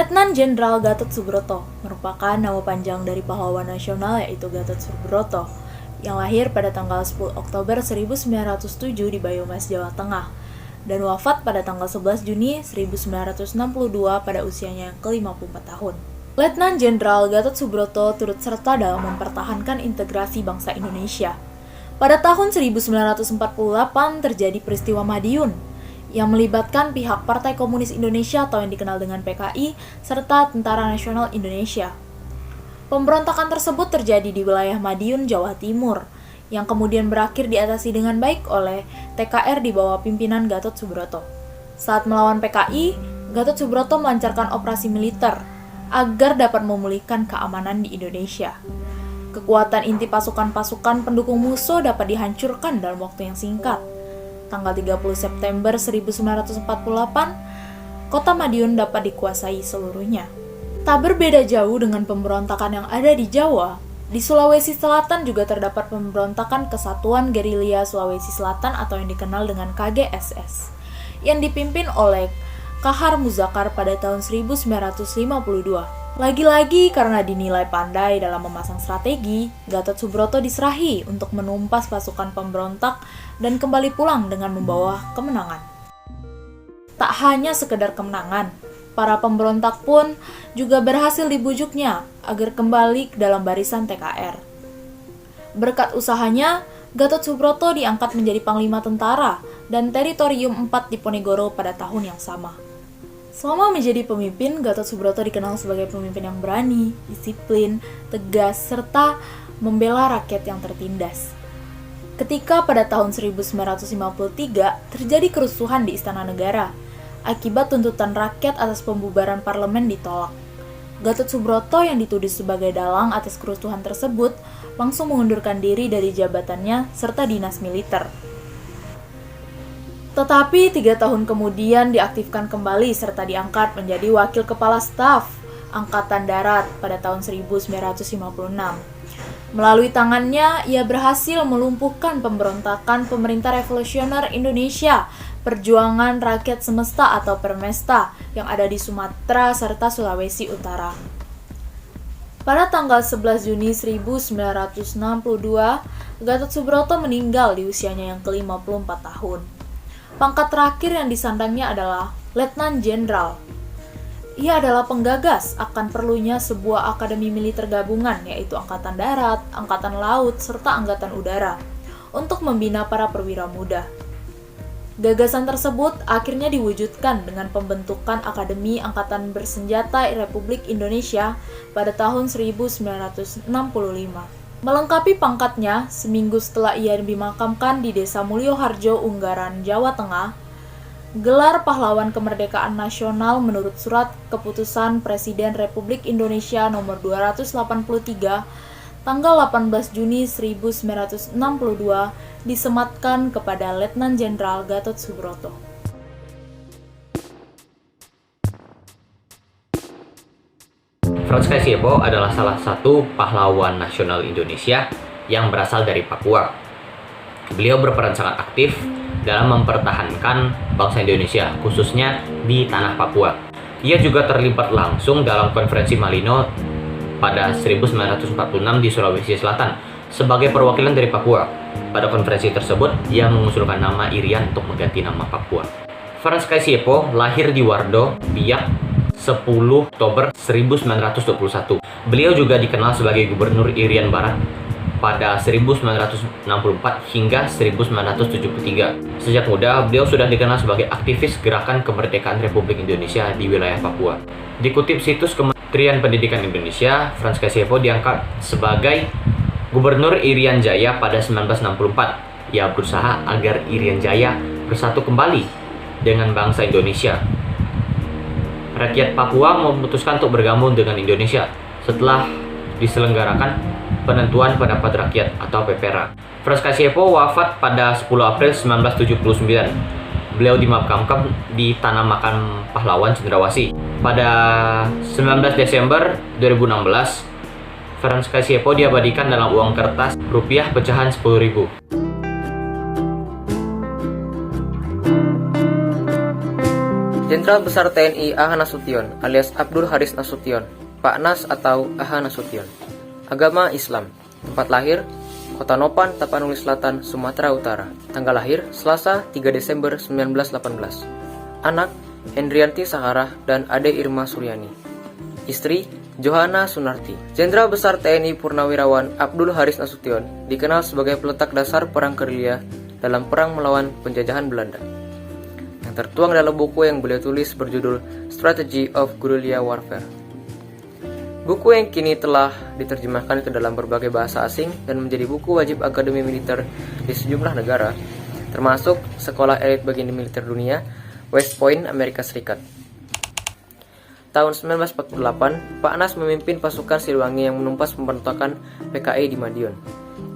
Letnan Jenderal Gatot Subroto merupakan nama panjang dari pahlawan nasional yaitu Gatot Subroto yang lahir pada tanggal 10 Oktober 1907 di Banyumas, Jawa Tengah dan wafat pada tanggal 11 Juni 1962 pada usianya yang ke-54 tahun. Letnan Jenderal Gatot Subroto turut serta dalam mempertahankan integrasi bangsa Indonesia. Pada tahun 1948 terjadi peristiwa Madiun yang melibatkan pihak Partai Komunis Indonesia atau yang dikenal dengan PKI serta Tentara Nasional Indonesia. Pemberontakan tersebut terjadi di wilayah Madiun, Jawa Timur, yang kemudian berakhir diatasi dengan baik oleh TKR di bawah pimpinan Gatot Subroto. Saat melawan PKI, Gatot Subroto melancarkan operasi militer agar dapat memulihkan keamanan di Indonesia. Kekuatan inti pasukan-pasukan pendukung musuh dapat dihancurkan dalam waktu yang singkat. Tanggal 30 September 1948, kota Madiun dapat dikuasai seluruhnya. Tak berbeda jauh dengan pemberontakan yang ada di Jawa, di Sulawesi Selatan juga terdapat pemberontakan Kesatuan Gerilya Sulawesi Selatan atau yang dikenal dengan KGSS, yang dipimpin oleh Kahar Muzakar pada tahun 1952. Lagi-lagi karena dinilai pandai dalam memasang strategi, Gatot Subroto diserahi untuk menumpas pasukan pemberontak dan kembali pulang dengan membawa kemenangan. Tak hanya sekedar kemenangan, para pemberontak pun juga berhasil dibujuknya agar kembali ke dalam barisan TKR. Berkat usahanya, Gatot Subroto diangkat menjadi Panglima Tentara dan Teritorium 4 Diponegoro pada tahun yang sama. Selama menjadi pemimpin, Gatot Subroto dikenal sebagai pemimpin yang berani, disiplin, tegas, serta membela rakyat yang tertindas. Ketika pada tahun 1953 terjadi kerusuhan di Istana Negara, akibat tuntutan rakyat atas pembubaran parlemen ditolak. Gatot Subroto yang dituduh sebagai dalang atas kerusuhan tersebut langsung mengundurkan diri dari jabatannya serta dinas militer. Tetapi 3 tahun kemudian diaktifkan kembali serta diangkat menjadi Wakil Kepala Staf Angkatan Darat pada tahun 1956. Melalui tangannya, ia berhasil melumpuhkan pemberontakan Pemerintah Revolusioner Indonesia Perjuangan Rakyat Semesta atau Permesta yang ada di Sumatera serta Sulawesi Utara. Pada tanggal 11 Juni 1962, Gatot Subroto meninggal di usianya yang ke-54 tahun. Pangkat terakhir yang disandangnya adalah Letnan Jenderal. Ia adalah penggagas akan perlunya sebuah akademi militer gabungan, yaitu Angkatan Darat, Angkatan Laut, serta Angkatan Udara, untuk membina para perwira muda. Gagasan tersebut akhirnya diwujudkan dengan pembentukan Akademi Angkatan Bersenjata Republik Indonesia pada tahun 1965. Melengkapi pangkatnya, seminggu setelah ia dimakamkan di Desa Mulyoharjo, Unggaran, Jawa Tengah, gelar Pahlawan Kemerdekaan Nasional menurut Surat Keputusan Presiden Republik Indonesia Nomor 283 tanggal 18 Juni 1962 disematkan kepada Letnan Jenderal Gatot Subroto. Franz Kaisiepo adalah salah satu pahlawan nasional Indonesia yang berasal dari Papua. Beliau berperan sangat aktif dalam mempertahankan bangsa Indonesia, khususnya di tanah Papua. Ia juga terlibat langsung dalam konferensi Malino pada 1946 di Sulawesi Selatan sebagai perwakilan dari Papua. Pada konferensi tersebut, ia mengusulkan nama Irian untuk mengganti nama Papua. Franz Kaisiepo lahir di Wardo, Biak, 10 Oktober 1921. Beliau juga dikenal sebagai Gubernur Irian Barat pada 1964 hingga 1973. Sejak muda, beliau sudah dikenal sebagai aktivis gerakan kemerdekaan Republik Indonesia di wilayah Papua. Dikutip situs Kementerian Pendidikan Indonesia, Franz Kaisiepo diangkat sebagai Gubernur Irian Jaya pada 1964. Ia berusaha agar Irian Jaya bersatu kembali dengan bangsa Indonesia. Rakyat Papua memutuskan untuk bergabung dengan Indonesia setelah diselenggarakan penentuan pendapat rakyat atau PPRA. Franz Kaisiepo wafat pada 10 April 1979. Beliau dimakamkan di Tanah Makam Pahlawan Cendrawasih. Pada 19 Desember 2016, Franz Kaisiepo diabadikan dalam uang kertas rupiah pecahan 10.000. Jenderal Jenderal Besar TNI A.H. Nasution alias Abdul Haris Nasution, Pak Nas atau A.H. Nasution. Agama Islam. Tempat lahir, Kota Nopan, Tapanuli Selatan, Sumatera Utara. Tanggal lahir, Selasa 3 Desember 1918. Anak, Hendrianti Saharah dan Ade Irma Suryani. Istri, Johanna Sunarti. Jenderal Besar TNI Purnawirawan Abdul Haris Nasution dikenal sebagai peletak dasar perang gerilya dalam perang melawan penjajahan Belanda. Yang tertuang dalam buku yang beliau tulis berjudul Strategy of Guerrilla Warfare. Buku yang kini telah diterjemahkan ke dalam berbagai bahasa asing dan menjadi buku wajib akademi militer di sejumlah negara, termasuk Sekolah Elit Baginda Militer Dunia, West Point, Amerika Serikat. Tahun 1948, Pak Nas memimpin pasukan Siliwangi yang menumpas pemberontakan PKI di Madiun.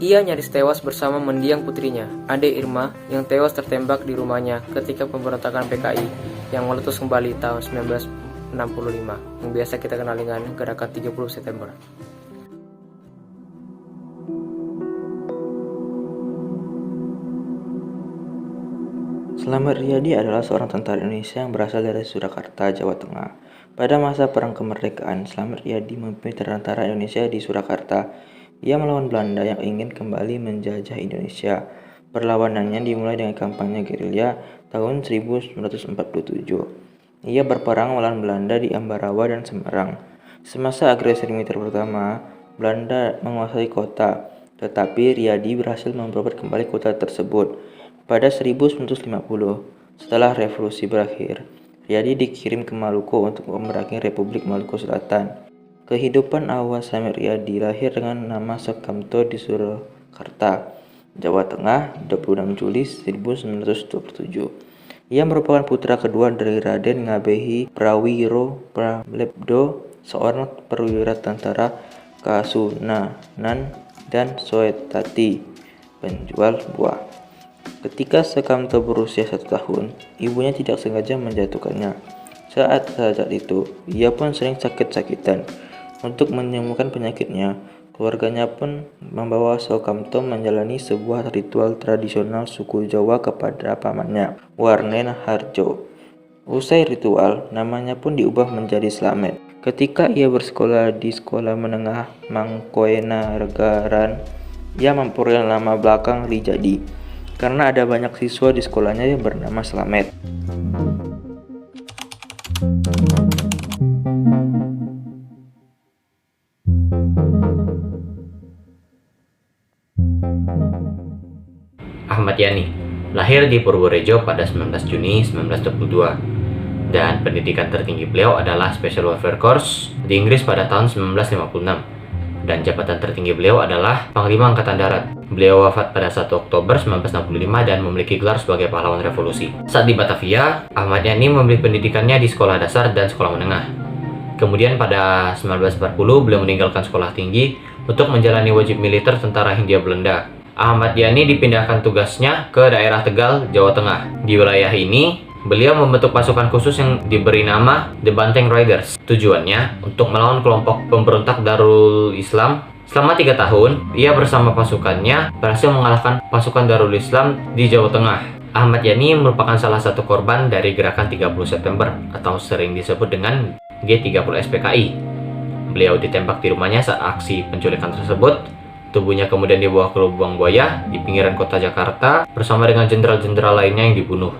Ia nyaris tewas bersama mendiang putrinya, Ade Irma, yang tewas tertembak di rumahnya ketika pemberontakan PKI yang meletus kembali tahun 1965, yang biasa kita kenal dengan Gerakan 30 September. Slamet Riyadi adalah seorang tentara Indonesia yang berasal dari Surakarta, Jawa Tengah. Pada masa Perang Kemerdekaan, Slamet Riyadi memimpin tentara Indonesia di Surakarta. Ia melawan Belanda yang ingin kembali menjajah Indonesia. Perlawanannya dimulai dengan kampanye gerilya tahun 1947. Ia berperang melawan Belanda di Ambarawa dan Semarang. Semasa agresi militer pertama, Belanda menguasai kota, tetapi Riyadi berhasil memperoleh kembali kota tersebut. Pada 1950, setelah revolusi berakhir, Riyadi dikirim ke Maluku untuk memerangi Republik Maluku Selatan. Kehidupan awal Slamet Riyadi lahir dengan nama Sukamto di Surakarta, Jawa Tengah, 26 Juli 1927. Ia merupakan putra kedua dari Raden Ngabehi Prawiro Pramlepdo, seorang perwira tentara Kasunanan, dan Soetati, penjual buah. Ketika Sukamto berusia 1 tahun, ibunya tidak sengaja menjatuhkannya. Saat itu, ia pun sering sakit-sakitan. Untuk menyembuhkan penyakitnya, keluarganya pun membawa Sukamto menjalani sebuah ritual tradisional suku Jawa kepada pamannya, Warnen Harjo. Usai ritual, namanya pun diubah menjadi Slamet. Ketika ia bersekolah di sekolah menengah Mangkoena Regaran, ia memperoleh nama belakang Rijadi, karena ada banyak siswa di sekolahnya yang bernama Slamet. Ahmad Yani lahir di Purworejo pada 19 Juni 1922 dan pendidikan tertinggi beliau adalah Special Warfare Corps di Inggris pada tahun 1956 dan jabatan tertinggi beliau adalah Panglima Angkatan Darat. Beliau wafat pada 1 Oktober 1965 dan memiliki gelar sebagai pahlawan revolusi. Saat di Batavia, Ahmad Yani memiliki pendidikannya di sekolah dasar dan sekolah menengah. Kemudian pada 1940 beliau meninggalkan sekolah tinggi untuk menjalani wajib militer tentara Hindia Belanda. Ahmad Yani dipindahkan tugasnya ke daerah Tegal, Jawa Tengah. Di wilayah ini, beliau membentuk pasukan khusus yang diberi nama The Banteng Riders. Tujuannya untuk melawan kelompok pemberontak Darul Islam. Selama 3 tahun, ia bersama pasukannya berhasil mengalahkan pasukan Darul Islam di Jawa Tengah. Ahmad Yani merupakan salah satu korban dari Gerakan 30 September atau sering disebut dengan G30 SPKI. Beliau ditembak di rumahnya saat aksi penculikan tersebut. Tubuhnya kemudian dibawa ke Lubang Buaya di pinggiran kota Jakarta bersama dengan jenderal-jenderal lainnya yang dibunuh.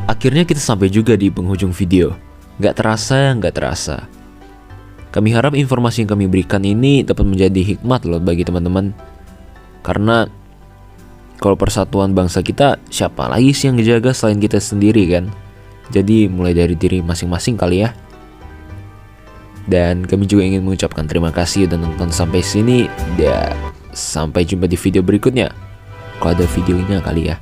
Akhirnya kita sampai juga di penghujung video. Gak terasa. Kami harap informasi yang kami berikan ini dapat menjadi hikmat loh bagi teman-teman. Karena kalau persatuan bangsa kita, siapa lagi sih yang ngejaga selain kita sendiri kan? Jadi mulai dari diri masing-masing kali ya. Dan kami juga ingin mengucapkan terima kasih udah nonton sampai sini. Dan sampai jumpa di video berikutnya. Kalau ada videonya kali ya.